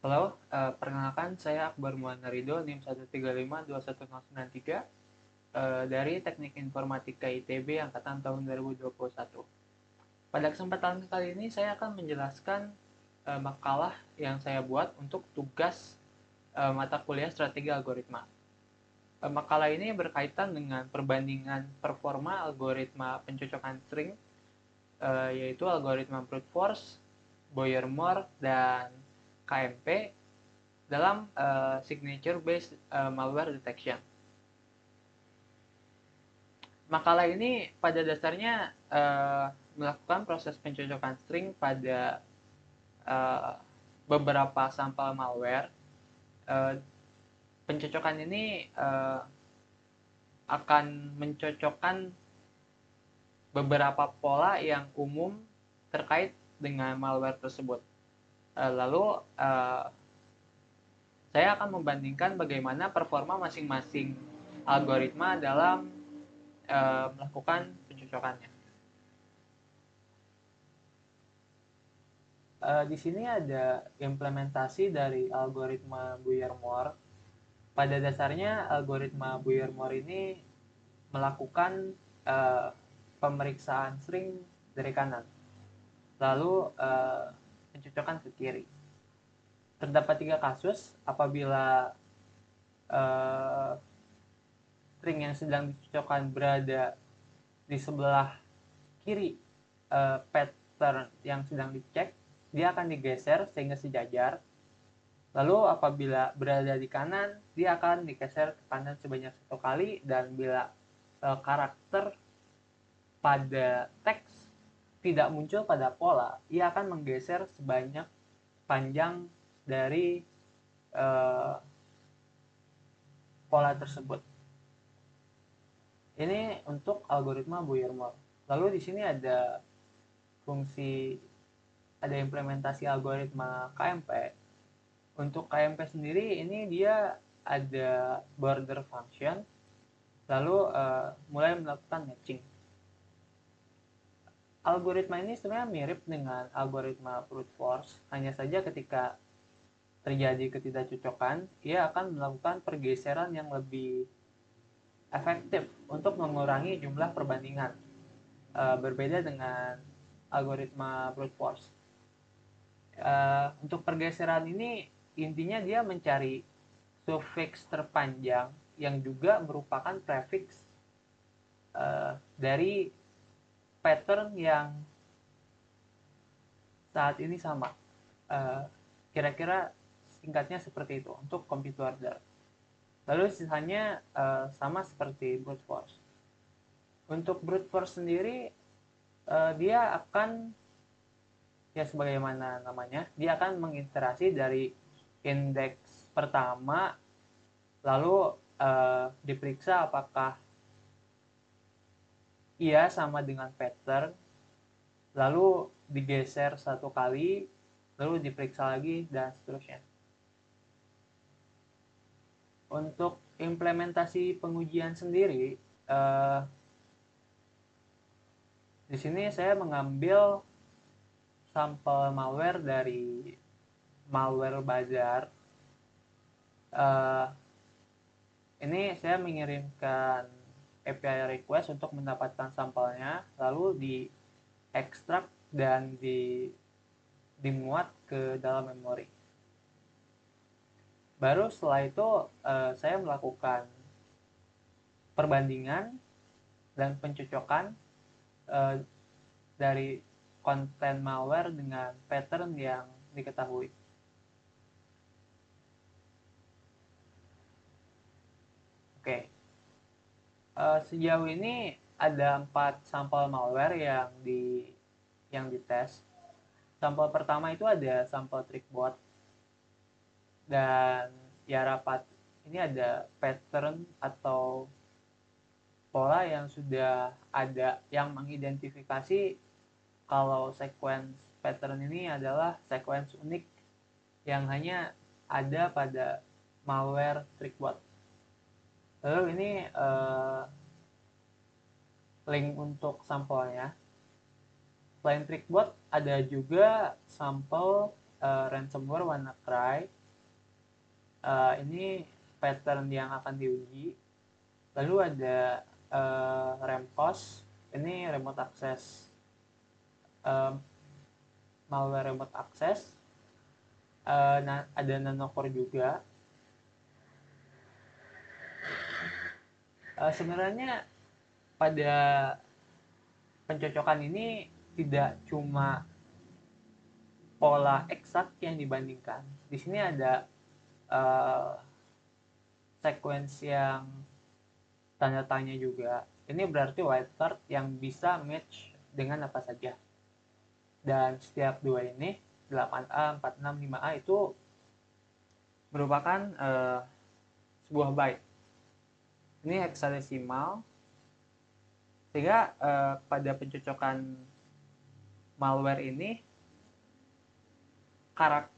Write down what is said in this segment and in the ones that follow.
Halo, perkenalkan saya Akbar Muhammad Rido, NIM 1352193 dari Teknik Informatika ITB angkatan tahun 2021. Pada kesempatan kali ini saya akan menjelaskan makalah yang saya buat untuk tugas mata kuliah Strategi Algoritma. Makalah ini berkaitan dengan perbandingan performa algoritma pencocokan string, yaitu algoritma brute force, Boyer-Moore, dan KMP dalam signature based malware detection. Makalah ini pada dasarnya melakukan proses pencocokan string pada beberapa sampel malware. Pencocokan ini akan mencocokkan beberapa pola yang umum terkait dengan malware tersebut. Lalu saya akan membandingkan bagaimana performa masing-masing algoritma dalam melakukan pencocokannya. Di sini ada implementasi dari algoritma Boyer-Moore. Pada dasarnya algoritma Boyer-Moore ini melakukan pemeriksaan string dari kanan, lalu pencocokan ke kiri. Terdapat 3 kasus apabila string yang sedang dicocokkan berada di sebelah kiri pattern yang sedang dicek, dia akan digeser sehingga sejajar. Lalu apabila berada di kanan, dia akan digeser ke kanan sebanyak 1 kali, dan bila karakter pada teks tidak muncul pada pola, ia akan menggeser sebanyak panjang dari pola tersebut. Ini untuk algoritma Boyer-Moore. Lalu di sini ada implementasi algoritma KMP. Untuk KMP sendiri ini dia ada border function, lalu mulai melakukan matching. Algoritma ini sebenarnya mirip dengan algoritma brute force, hanya saja ketika terjadi ketidakcocokan, ia akan melakukan pergeseran yang lebih efektif untuk mengurangi jumlah perbandingan, berbeda dengan algoritma brute force. Untuk pergeseran ini intinya dia mencari suffix terpanjang yang juga merupakan prefix dari pattern yang saat ini sama. Kira-kira singkatnya seperti itu untuk compute order. Lalu sisanya sama seperti brute force. Untuk brute force sendiri dia akan, ya sebagaimana namanya, dia akan mengiterasi dari indeks pertama, lalu diperiksa apakah ia sama dengan pattern, lalu digeser 1 kali, lalu diperiksa lagi, dan seterusnya. Untuk implementasi pengujian sendiri, di sini saya mengambil sampel malware dari Malware Bazaar. Ini saya mengirimkan API request untuk mendapatkan sampelnya, lalu diekstrak dan dimuat ke dalam memori. Baru setelah itu saya melakukan perbandingan dan pencocokan dari konten malware dengan pattern yang diketahui. Oke, sejauh ini ada 4 sampel malware yang dites. Sampel pertama itu ada sampel trickbot, dan ya ini ada pattern atau pola yang sudah ada yang mengidentifikasi kalau sequence pattern ini adalah sequence unik yang hanya ada pada malware trickbot. Lalu ini link untuk sampelnya. Selain trickbot, ada juga sampel ransomware WannaCry. Ini pattern yang akan diuji. Lalu ada RAMCOS, ini remote access, malware remote access. Ada nanocore juga. Sebenarnya pada pencocokan ini tidak cuma pola eksak yang dibandingkan. Di sini ada sequence yang tanda tanya juga. Ini berarti wildcard yang bisa match dengan apa saja. Dan setiap dua ini 8A, 46, 5A itu merupakan sebuah byte. Ini hexadesimal. Sehingga pada pencocokan malware ini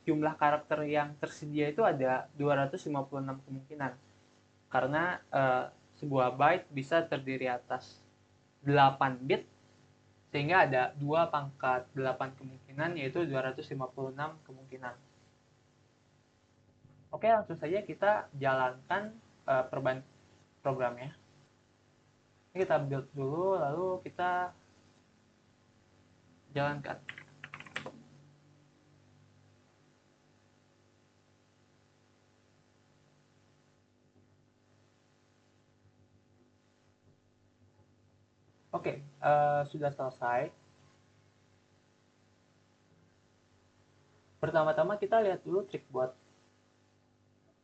jumlah karakter yang tersedia itu ada 256 kemungkinan. Karena sebuah byte bisa terdiri atas 8 bit, sehingga ada 2 pangkat 8 kemungkinan, yaitu 256 kemungkinan. Oke, langsung saja kita jalankan programnya. Ini kita build dulu, lalu kita jalankan. Oke, sudah selesai. Pertama-tama kita lihat dulu trickbot.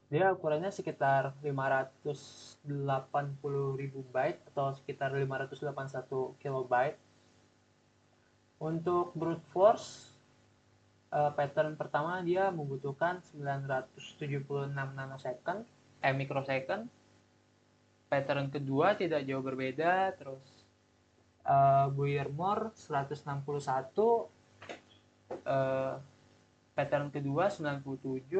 Dia ukurannya sekitar 580.000 byte atau sekitar 581 kilobyte. Untuk brute force, pattern pertama dia membutuhkan 976 nanosecond, microsecond. Pattern kedua tidak jauh berbeda, terus Boyer-Moore 161, pattern kedua 97,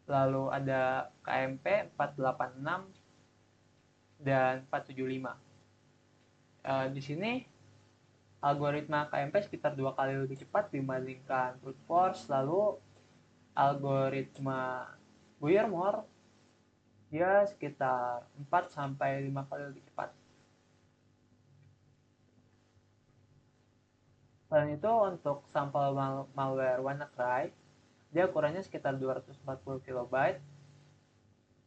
lalu ada KMP 486 dan 475. Di sini algoritma KMP sekitar 2 kali lebih cepat dibandingkan brute force, lalu algoritma Boyer-Moore dia sekitar 4 sampai 5 kali lebih cepat. Selain itu, untuk sampel malware WannaCry, dia ukurannya sekitar 240 kilobyte.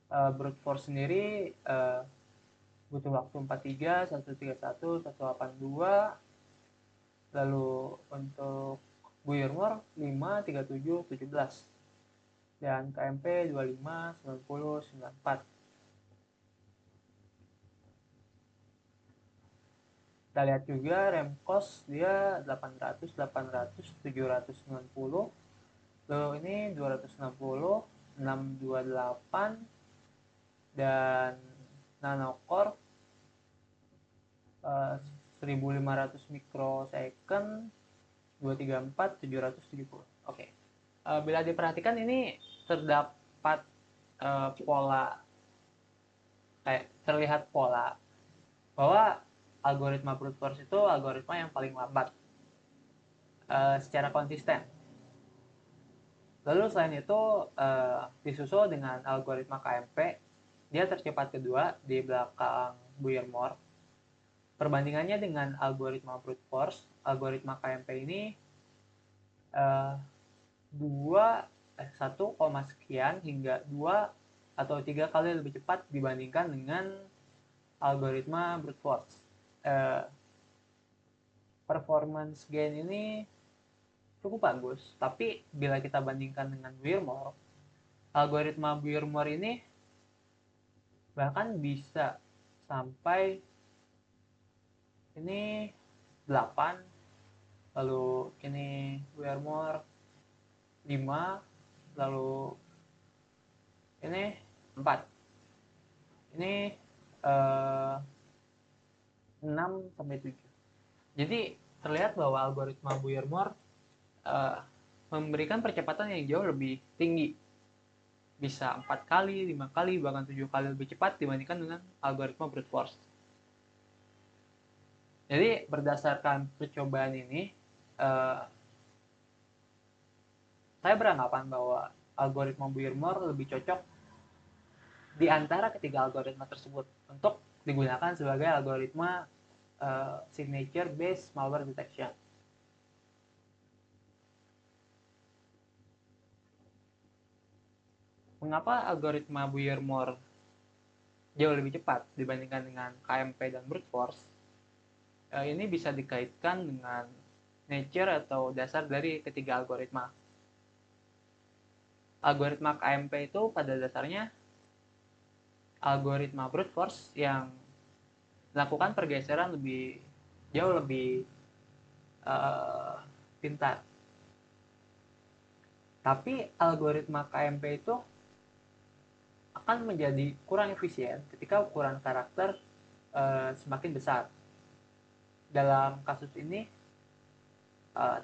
Brute force sendiri butuh waktu 43, 131, 182. Lalu untuk Boyer-Moore 5, 37, 17. Dan KMP 25, 90, 94. Kita lihat juga RAMCOS dia 800, 800, 790. Lalu ini 260, 628, dan nanocore 1500 mikrosecond, 234, 770. Oke. Bila diperhatikan ini terdapat pola, terlihat pola bahwa algoritma brute force itu algoritma yang paling lambat secara konsisten. Lalu selain itu disusul dengan algoritma KMP, dia tercepat kedua di belakang Boyer-Moore. Perbandingannya dengan algoritma brute force, algoritma KMP ini 1, sekian hingga 2 atau 3 kali lebih cepat dibandingkan dengan algoritma brute force. Performance gain ini cukup bagus, tapi bila kita bandingkan dengan Boyer-Moore, algoritma Boyer-Moore ini bahkan bisa sampai ini 8, lalu ini Boyer-Moore 5, lalu ini 4, ini 6 sampai 7. Jadi terlihat bahwa algoritma Boyer-Moore memberikan percepatan yang jauh lebih tinggi, bisa 4 kali, 5 kali, bahkan 7 kali lebih cepat dibandingkan dengan algoritma brute force. Jadi berdasarkan percobaan ini, Saya beranggapan bahwa algoritma Buermore lebih cocok di antara ketiga algoritma tersebut untuk digunakan sebagai algoritma signature based malware detection. Mengapa algoritma Buermore jauh lebih cepat dibandingkan dengan KMP dan brute force? Ini bisa dikaitkan dengan nature atau dasar dari ketiga algoritma. Algoritma KMP itu pada dasarnya algoritma brute force yang melakukan pergeseran jauh lebih pintar. Tapi algoritma KMP itu akan menjadi kurang efisien ketika ukuran karakter semakin besar. Dalam kasus ini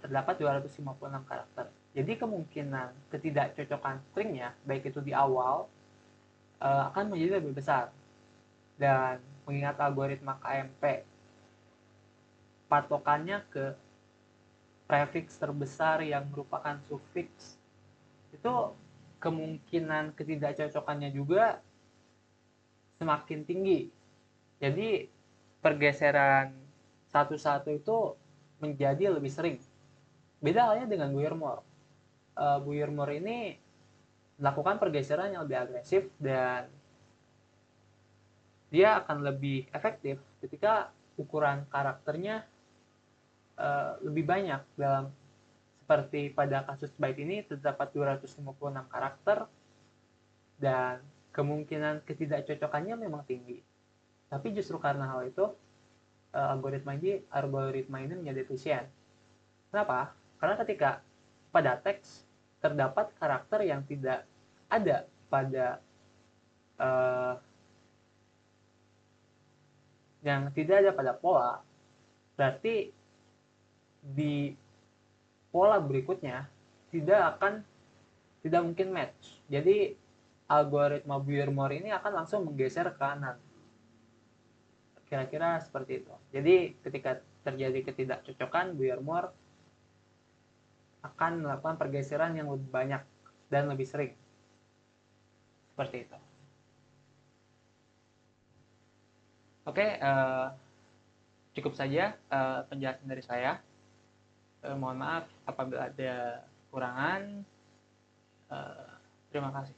terdapat 256 karakter. Jadi kemungkinan ketidakcocokan stringnya, baik itu di awal, akan menjadi lebih besar. Dan mengingat algoritma KMP, patokannya ke prefix terbesar yang merupakan sufiks, itu kemungkinan ketidakcocokannya juga semakin tinggi. Jadi pergeseran satu-satu itu menjadi lebih sering. Beda halnya dengan Buermore. Buermore ini melakukan pergeseran yang lebih agresif dan dia akan lebih efektif ketika ukuran karakternya lebih banyak. Seperti pada kasus byte ini terdapat 256 karakter dan kemungkinan ketidakcocokannya memang tinggi. Tapi justru karena hal itu algoritma ini menjadi efisien. Kenapa? Karena ketika pada teks terdapat karakter yang tidak ada pada pola, berarti di pola berikutnya tidak mungkin match. Jadi algoritma Buermore ini akan langsung menggeser ke kanan. Kira-kira seperti itu. Jadi ketika terjadi ketidakcocokan, Buermore akan melakukan pergeseran yang lebih banyak dan lebih sering. Seperti itu. Oke, cukup saja penjelasan dari saya. Mohon maaf apabila ada kekurangan. Terima kasih.